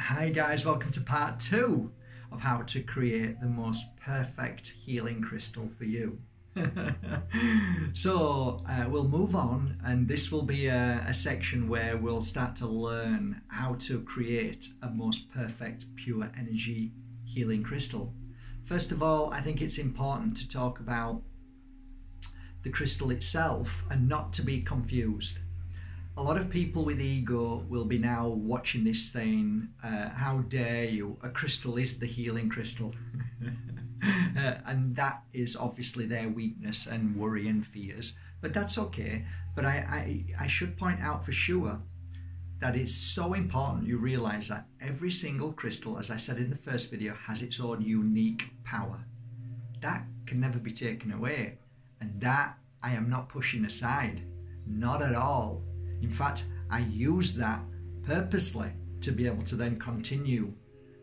Hi guys, welcome to part 2 of how to create the most perfect healing crystal for you. So we'll move on, and this will be a section where we'll start to learn how to create a most perfect pure energy healing crystal. First of all, I think it's important to talk about the crystal itself and not to be confused. A lot of people with ego will be now watching this saying, how dare you, a crystal is the healing crystal. And that is obviously their weakness and worry and fears, but that's okay. But I should point out for sure that it's so important you realize that every single crystal, as I said in the first video, has its own unique power. That can never be taken away, and that I am not pushing aside, not at all. In fact, I use that purposely to be able to then continue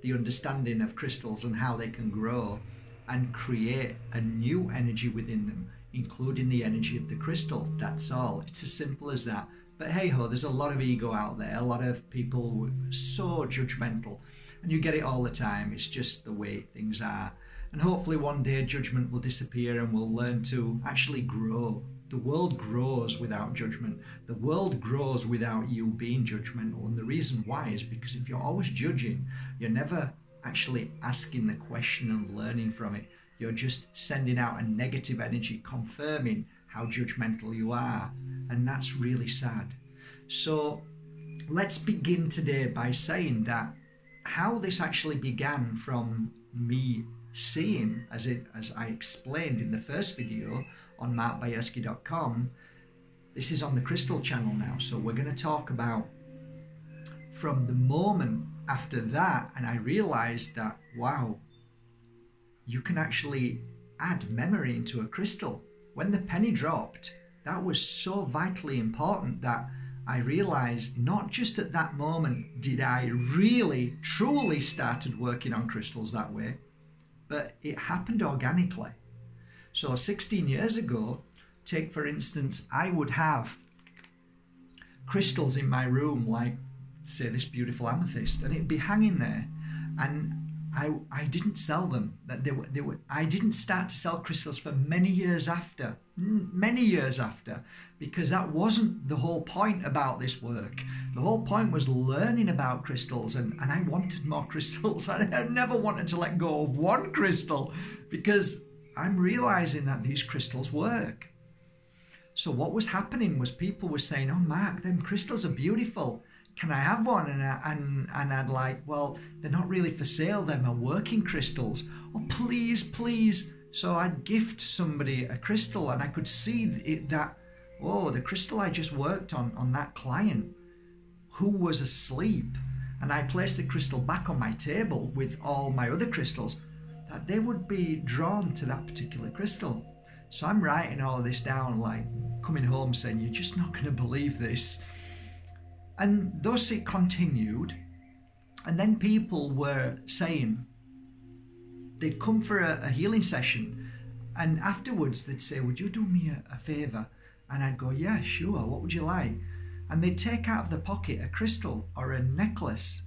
the understanding of crystals and how they can grow and create a new energy within them, including the energy of the crystal. That's all. It's as simple as that. But hey ho, there's a lot of ego out there, a lot of people so judgmental, and you get it all the time. It's just the way things are. And hopefully one day judgment will disappear and we'll learn to actually grow. The world grows without judgment. The world grows without you being judgmental. And the reason why is because if you're always judging, you're never actually asking the question and learning from it. You're just sending out a negative energy, confirming how judgmental you are. And that's really sad. So let's begin today by saying that how this actually began from me seeing, as I explained in the first video on Bajerski.com. This is on the Crystal channel now, so we're going to talk about from the moment after that, and I realized that, wow, you can actually add memory into a crystal. When the penny dropped, that was so vitally important that I realized not just at that moment did I really, truly started working on crystals that way, but it happened organically. So 16 years ago, take for instance, I would have crystals in my room, like say this beautiful amethyst, and it'd be hanging there, and I didn't sell them. That they were. I didn't start to sell crystals for many years after, because that wasn't the whole point about this work. The whole point was learning about crystals, and I wanted more crystals. I never wanted to let go of one crystal because I'm realizing that these crystals work. So what was happening was people were saying, oh Mark, them crystals are beautiful. Can I have one? And I'd like, well, they're not really for sale. They're my working crystals. Oh, please, please. So I'd gift somebody a crystal, and I could see that, oh, the crystal I just worked on that client who was asleep, and I placed the crystal back on my table with all my other crystals, that they would be drawn to that particular crystal. So I'm writing all of this down, like coming home saying, you're just not going to believe this. And thus it continued. And then people were saying, they'd come for a healing session, and afterwards they'd say, would you do me a favour? And I'd go, yeah, sure, what would you like? And they'd take out of their pocket a crystal or a necklace,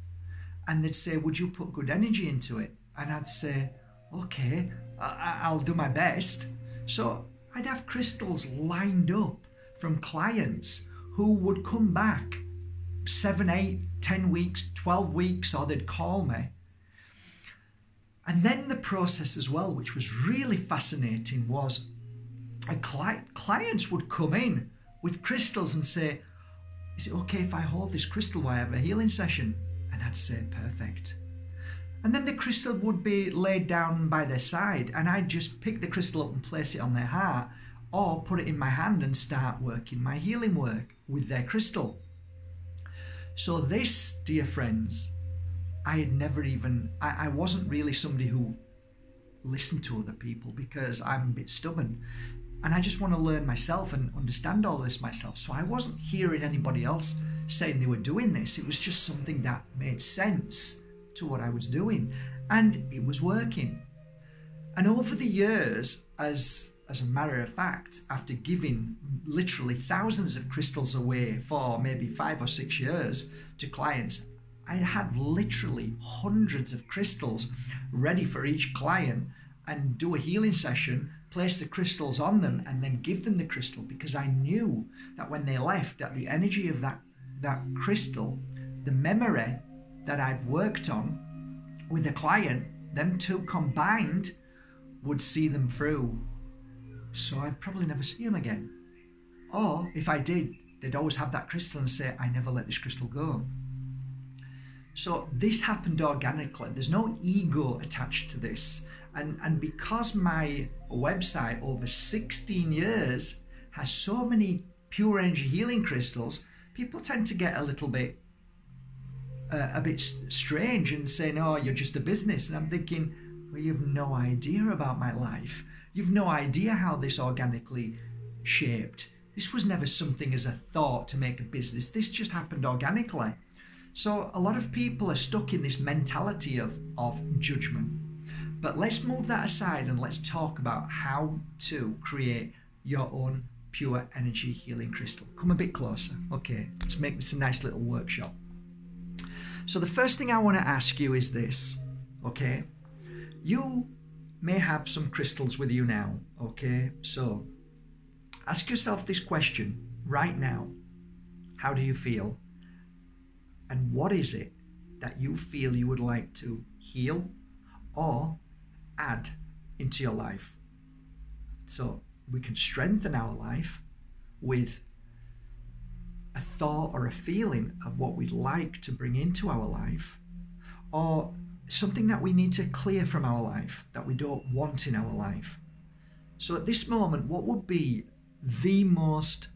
and they'd say, would you put good energy into it? And I'd say, okay, I'll do my best. So I'd have crystals lined up from clients who would come back 7, 8, 10 weeks, 12 weeks, or they'd call me. And then the process as well, which was really fascinating, was clients would come in with crystals and say, is it okay if I hold this crystal while I have a healing session? And I'd say, perfect. And then the crystal would be laid down by their side, and I'd just pick the crystal up and place it on their heart, or put it in my hand and start working my healing work with their crystal. So this, dear friends, I had never even, I wasn't really somebody who listened to other people because I'm a bit stubborn. And I just want to learn myself and understand all this myself. So I wasn't hearing anybody else saying they were doing this. It was just something that made sense to what I was doing. And it was working. And over the years, as a matter of fact, after giving literally thousands of crystals away for maybe 5 or 6 years to clients, I had literally hundreds of crystals ready for each client, and do a healing session, place the crystals on them, and then give them the crystal, because I knew that when they left, that the energy of that crystal, the memory that I've worked on with the client, them two combined would see them through. So I'd probably never see them again. Or if I did, they'd always have that crystal and say, I never let this crystal go. So this happened organically. There's no ego attached to this. And because my website over 16 years has so many pure energy healing crystals, people tend to get a little bit strange and saying, oh, you're just a business. And I'm thinking, well, you've no idea about my life. You've no idea how this organically shaped. This was never something as a thought to make a business. This just happened organically. So a lot of people are stuck in this mentality of judgment. But let's move that aside and let's talk about how to create your own pure energy healing crystal. Come a bit closer. Okay, let's make this a nice little workshop. So the first thing I want to ask you is this, okay? You may have some crystals with you now, okay? So ask yourself this question right now. How do you feel? And what is it that you feel you would like to heal or add into your life? So we can strengthen our life with a thought or a feeling of what we'd like to bring into our life, or something that we need to clear from our life that we don't want in our life. So at this moment, what would be the most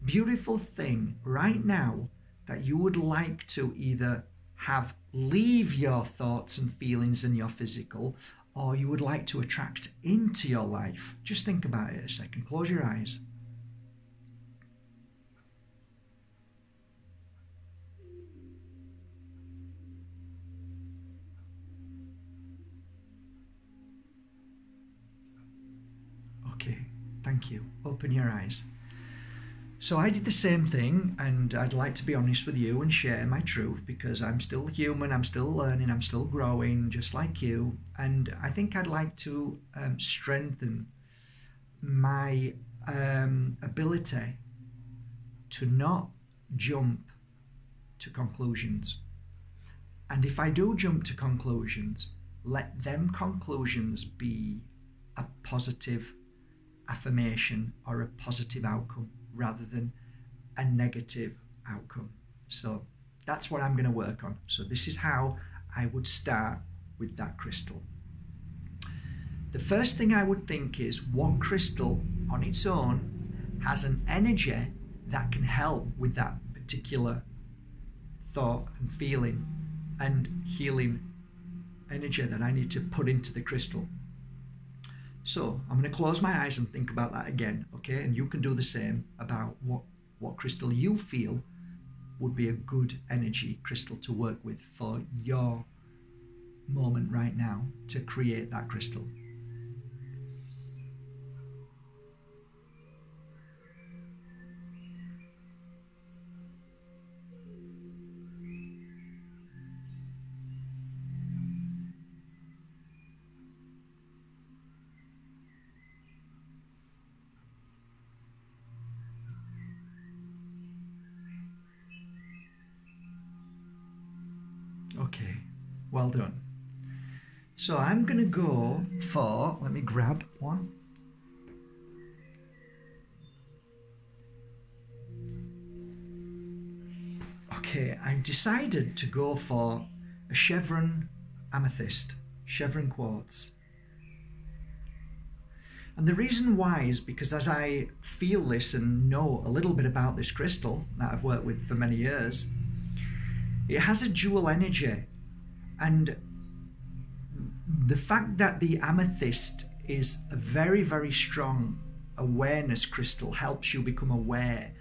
beautiful thing right now that you would like to either have leave your thoughts and feelings in your physical, or you would like to attract into your life? Just think about it a second. Close your eyes. Okay, thank you. Open your eyes. So I did the same thing, and I'd like to be honest with you and share my truth, because I'm still human, I'm still learning, I'm still growing just like you. And I think I'd like to strengthen my ability to not jump to conclusions. And if I do jump to conclusions, let them conclusions be a positive affirmation or a positive outcome, rather than a negative outcome. So that's what I'm going to work on. So this is how I would start with that crystal. The first thing I would think is, what crystal on its own has an energy that can help with that particular thought and feeling and healing energy that I need to put into the crystal. So I'm going to close my eyes and think about that again, okay? And you can do the same about what crystal you feel would be a good energy crystal to work with for your moment right now to create that crystal. Okay, well done. So I'm going to go for, let me grab one. Okay, I've decided to go for a chevron amethyst, chevron quartz. And the reason why is because as I feel this and know a little bit about this crystal that I've worked with for many years, it has a dual energy, and the fact that the amethyst is a very, very strong awareness crystal helps you become aware,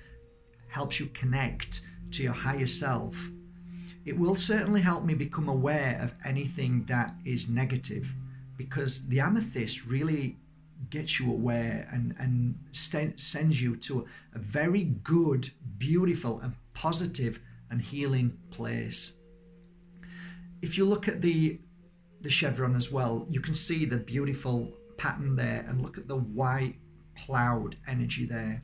helps you connect to your higher self. It will certainly help me become aware of anything that is negative, because the amethyst really gets you aware and sends you to a very good, beautiful and positive and healing place. if you look at the chevron as well, you can see the beautiful pattern there, and look at the white cloud energy there.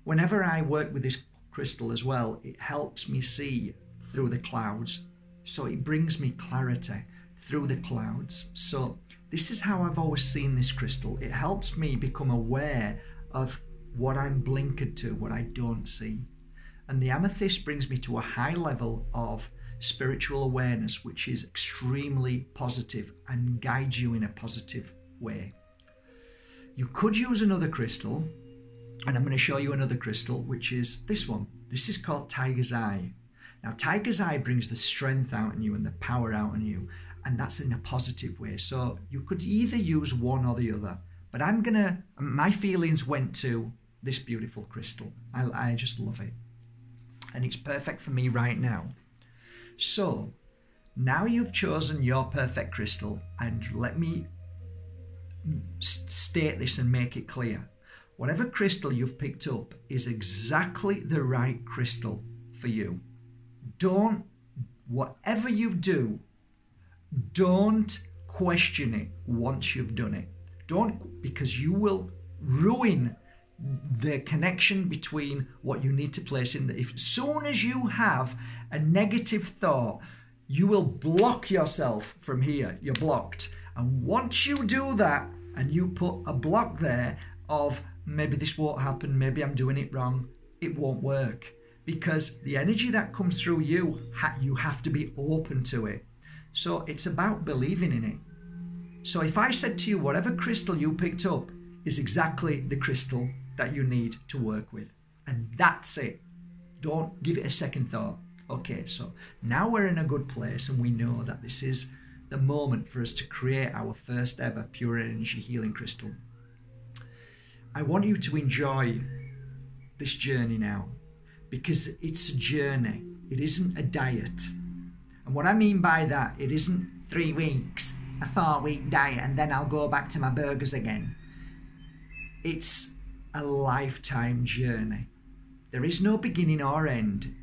Whenever I work with this crystal as well, it helps me see through the clouds. So it brings me clarity through the clouds. So this is how I've always seen this crystal. It helps me become aware of what I'm blinkered to, what I don't see. And the amethyst brings me to a high level of spiritual awareness, which is extremely positive and guides you in a positive way. You could use another crystal, and I'm going to show you another crystal, which is this one. This is called Tiger's Eye. Now, Tiger's Eye brings the strength out in you and the power out in you, and that's in a positive way. So you could either use one or the other, but my feelings went to this beautiful crystal. I just love it, and it's perfect for me right now. So now you've chosen your perfect crystal, and let me state this and make it clear. Whatever crystal you've picked up is exactly the right crystal for you. Whatever you do, don't question it once you've done it. Because you will ruin the connection between what you need to place in. As soon as you have a negative thought, you will block yourself from here. You're blocked. And once you do that, and you put a block there of maybe this won't happen, maybe I'm doing it wrong, it won't work. Because the energy that comes through you, you have to be open to it. So it's about believing in it. So if I said to you, whatever crystal you picked up is exactly the crystal that you need to work with. And that's it. Don't give it a second thought. Okay, so now we're in a good place, and we know that this is the moment for us to create our first ever pure energy healing crystal. I want you to enjoy this journey now, because it's a journey. It isn't a diet. And what I mean by that, it isn't 3 weeks, a 4-week diet, and then I'll go back to my burgers again. It's a lifetime journey. There is no beginning or end,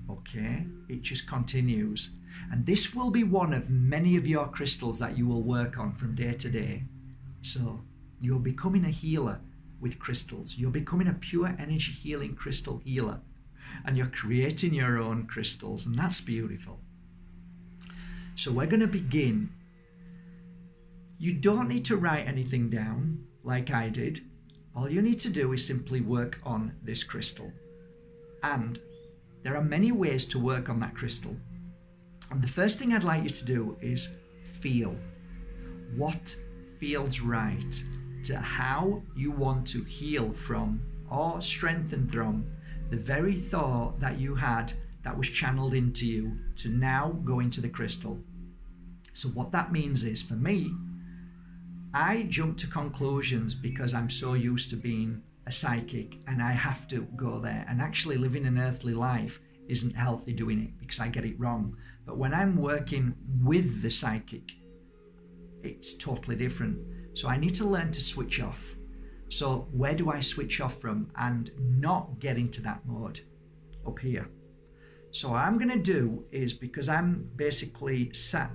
okay? It just continues. And this will be one of many of your crystals that you will work on from day to day. So you're becoming a healer with crystals. You're becoming a pure energy healing crystal healer. And you're creating your own crystals, and that's beautiful. So we're going to begin. You don't need to write anything down like I did. All you need to do is simply work on this crystal. And there are many ways to work on that crystal. And the first thing I'd like you to do is feel what feels right to how you want to heal from or strengthen from the very thought that you had that was channeled into you to now go into the crystal. So what that means is, for me, I jump to conclusions because I'm so used to being a psychic, and I have to go there. And actually living an earthly life isn't healthy doing it because I get it wrong. But when I'm working with the psychic, it's totally different. So I need to learn to switch off. So where do I switch off from and not get into that mode? Up here. So what I'm going to do is, because I'm basically sat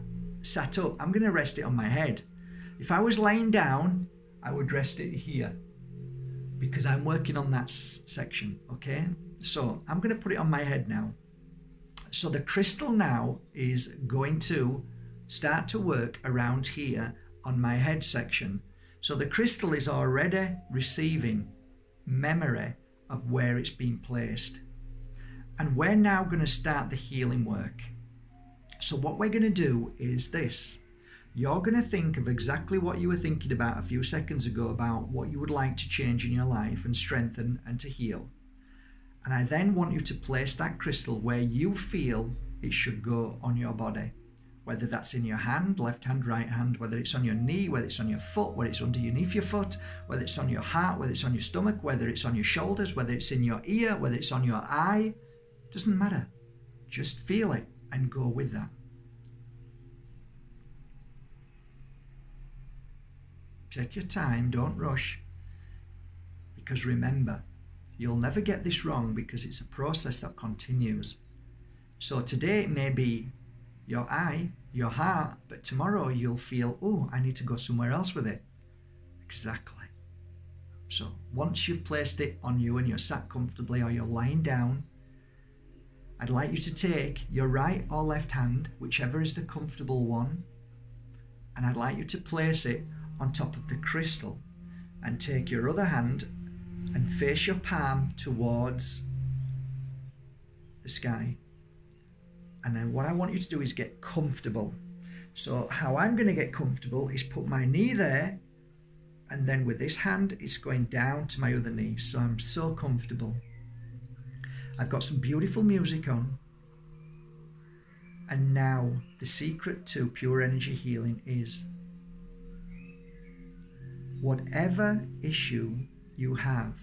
up, I'm going to rest it on my head. If I was laying down, I would rest it here because I'm working on that section, okay? So I'm going to put it on my head now. So the crystal now is going to start to work around here on my head section. So the crystal is already receiving memory of where it's been placed. And we're now going to start the healing work. So what we're going to do is this. You're going to think of exactly what you were thinking about a few seconds ago about what you would like to change in your life and strengthen and to heal. And I then want you to place that crystal where you feel it should go on your body. Whether that's in your hand, left hand, right hand, whether it's on your knee, whether it's on your foot, whether it's underneath your foot, whether it's on your heart, whether it's on your stomach, whether it's on your shoulders, whether it's in your ear, whether it's on your eye. Doesn't matter. Just feel it and go with that. Take your time, don't rush. Because remember, you'll never get this wrong because it's a process that continues. So today it may be your eye, your heart, but tomorrow you'll feel, oh, I need to go somewhere else with it. Exactly. So once you've placed it on you and you're sat comfortably or you're lying down, I'd like you to take your right or left hand, whichever is the comfortable one, and I'd like you to place it on top of the crystal, and take your other hand and face your palm towards the sky. And then what I want you to do is get comfortable. So how I'm going to get comfortable is put my knee there, and then with this hand it's going down to my other knee. So I'm so comfortable. I've got some beautiful music on. And now the secret to pure energy healing is, whatever issue you have,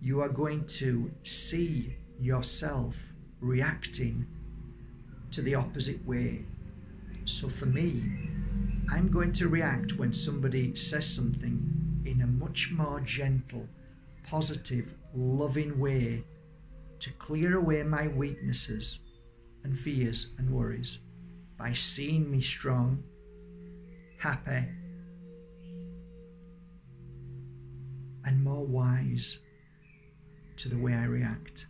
you are going to see yourself reacting to the opposite way. So for me, I'm going to react when somebody says something in a much more gentle, positive, loving way to clear away my weaknesses and fears and worries by seeing me strong, happy, and more wise to the way I react.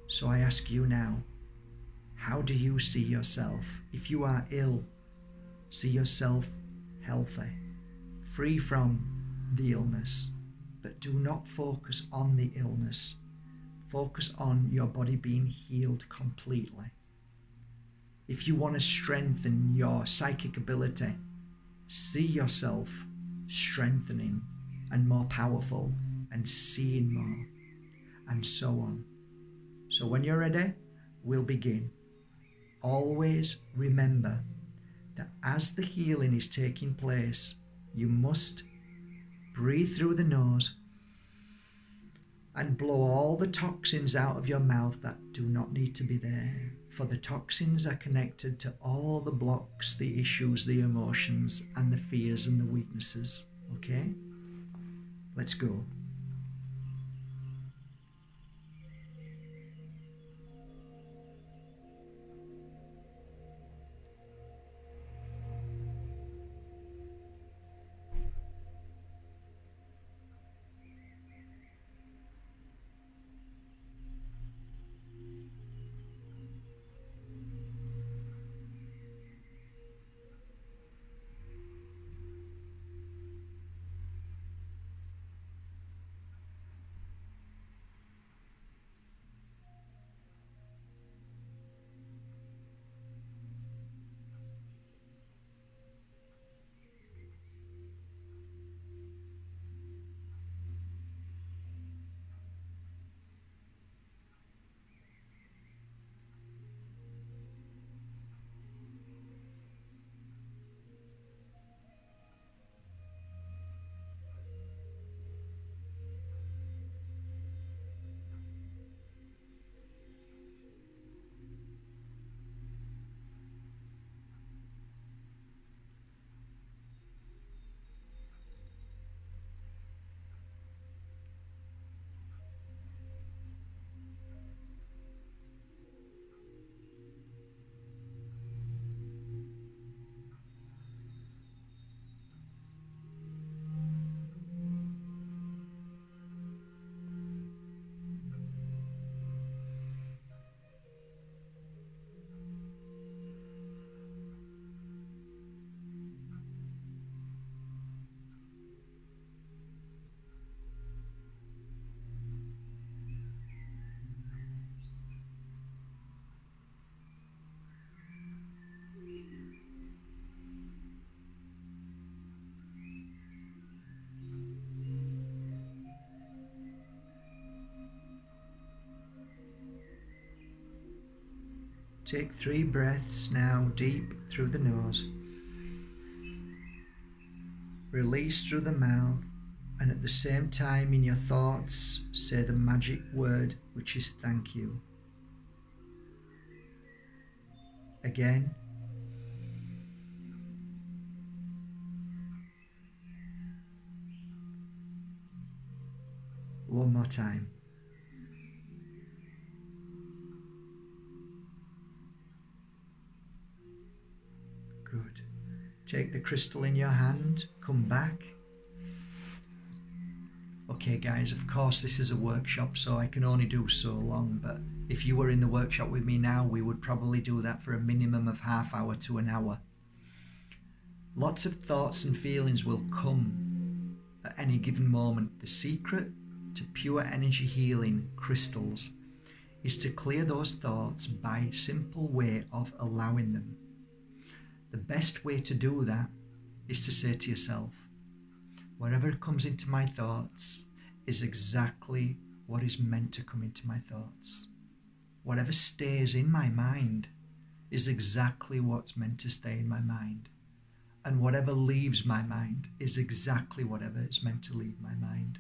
So I ask you now, how do you see yourself? If you are ill, see yourself healthy, free from the illness, but do not focus on the illness. Focus on your body being healed completely. If you want to strengthen your psychic ability, see yourself strengthening and more powerful and seeing more, and so on. So when you're ready, we'll begin. Always remember that as the healing is taking place, you must breathe through the nose and blow all the toxins out of your mouth that do not need to be there. For the toxins are connected to all the blocks, the issues, the emotions, and the fears and the weaknesses. Okay? Let's go. Take 3 breaths now, deep through the nose. Release through the mouth, and at the same time in your thoughts, say the magic word, which is thank you. Again. One more time. Good. Take the crystal in your hand, come back. Okay guys, of course this is a workshop, so I can only do so long, but if you were in the workshop with me now, we would probably do that for a minimum of half hour to an hour. Lots of thoughts and feelings will come at any given moment. The secret to pure energy healing crystals is to clear those thoughts by a simple way of allowing them. The best way to do that is to say to yourself, whatever comes into my thoughts is exactly what is meant to come into my thoughts. Whatever stays in my mind is exactly what's meant to stay in my mind. And whatever leaves my mind is exactly whatever is meant to leave my mind.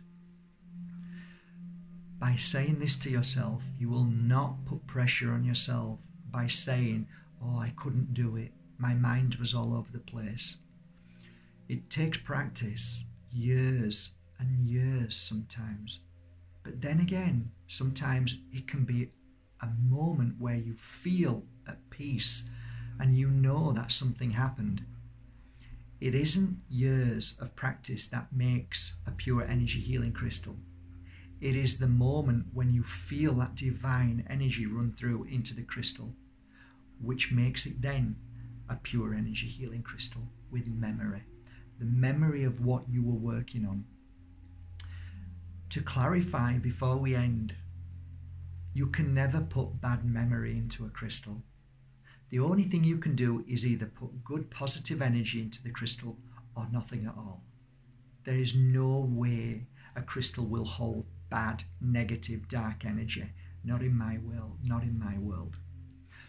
By saying this to yourself, you will not put pressure on yourself by saying, oh, I couldn't do it. My mind was all over the place. It takes practice, years and years sometimes. But then again, sometimes it can be a moment where you feel at peace and you know that something happened. It isn't years of practice that makes a pure energy healing crystal. It is the moment when you feel that divine energy run through into the crystal, which makes it then a pure energy healing crystal with memory. The memory of what you were working on. To clarify before we end, you can never put bad memory into a crystal. The only thing you can do is either put good positive energy into the crystal or nothing at all. There is no way a crystal will hold bad, negative, dark energy. Not in my world, not in my world.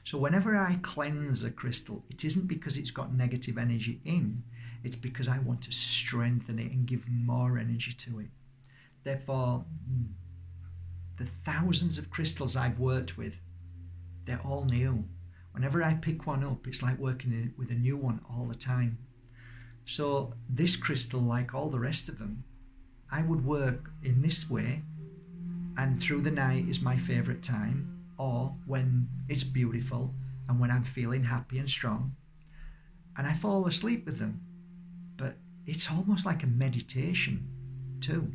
So whenever I cleanse a crystal, it isn't because it's got negative energy in, it's because I want to strengthen it and give more energy to it. Therefore, the thousands of crystals I've worked with, they're all new. Whenever I pick one up, it's like working with a new one all the time. So this crystal, like all the rest of them, I would work in this way, and through the night is my favorite time, or when it's beautiful and when I'm feeling happy and strong, and I fall asleep with them. But it's almost like a meditation too.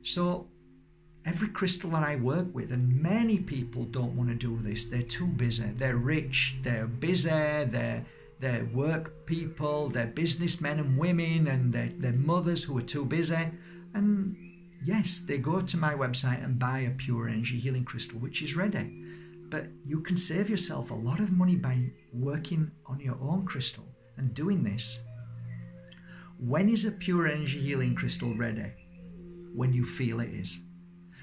So every crystal that I work with, and many people don't want to do this, they're too busy, they're rich, they're busy, they're work people, they're businessmen and women, and they're mothers who are too busy. And yes, they go to my website and buy a pure energy healing crystal, which is ready. But you can save yourself a lot of money by working on your own crystal and doing this. When is a pure energy healing crystal ready? When you feel it is.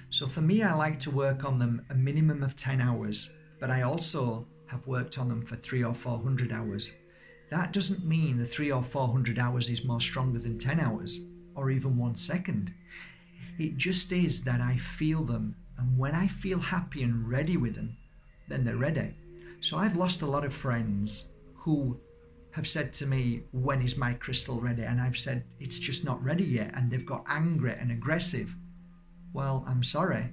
So for me, I like to work on them a minimum of 10 hours, but I also have worked on them for 300 or 400 hours. That doesn't mean the 300 or 400 hours is more stronger than 10 hours or even 1 second. It just is that I feel them, and when I feel happy and ready with them, then they're ready. So I've lost a lot of friends who have said to me, when is my crystal ready? And I've said, it's just not ready yet. And they've got angry and aggressive. Well, I'm sorry,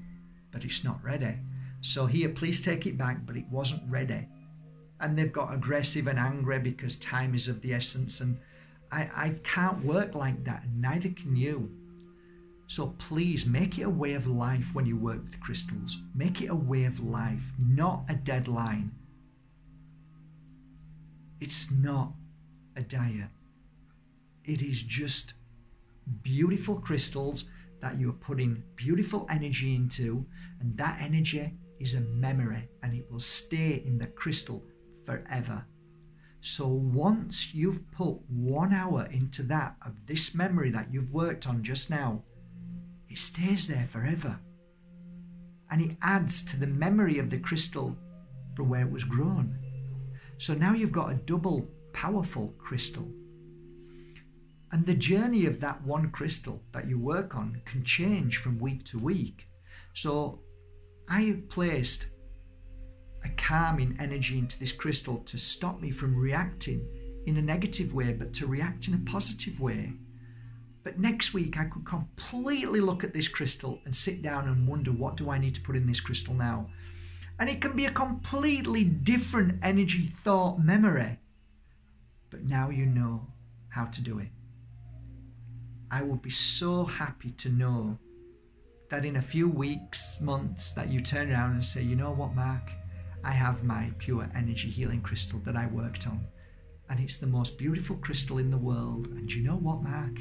but it's not ready. So here, please take it back, but it wasn't ready. And they've got aggressive and angry because time is of the essence. And I can't work like that, and neither can you. So please make it a way of life when you work with crystals. Make it a way of life, not a deadline. It's not a diet. It is just beautiful crystals that you're putting beautiful energy into, and that energy is a memory, and it will stay in the crystal forever. So once you've put 1 hour into that, of this memory that you've worked on just now, it stays there forever. And it adds to the memory of the crystal from where it was grown. So now you've got a double powerful crystal. And the journey of that one crystal that you work on can change from week to week. So I have placed a calming energy into this crystal to stop me from reacting in a negative way, but to react in a positive way. But next week I could completely look at this crystal and sit down and wonder, what do I need to put in this crystal now? And it can be a completely different energy, thought, memory. but now you know how to do it. I would be so happy to know that in a few weeks, months, that you turn around and say, you know what, Mark, I have my pure energy healing crystal that I worked on, and it's the most beautiful crystal in the world. And you know what, Mark?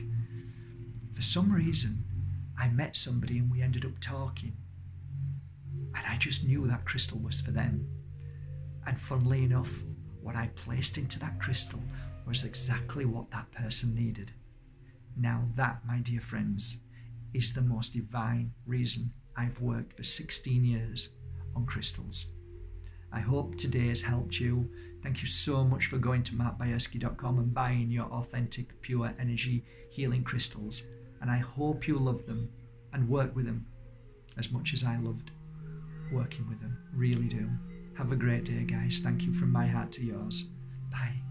For some reason, I met somebody and we ended up talking, and I just knew that crystal was for them. And funnily enough, what I placed into that crystal was exactly what that person needed. Now that, my dear friends, is the most divine reason I've worked for 16 years on crystals. I hope today has helped you. Thank you so much for going to markbajerski.com and buying your authentic, pure energy healing crystals. And I hope you love them and work with them as much as I loved working with them. Really do. Have a great day, guys. Thank you from my heart to yours. Bye.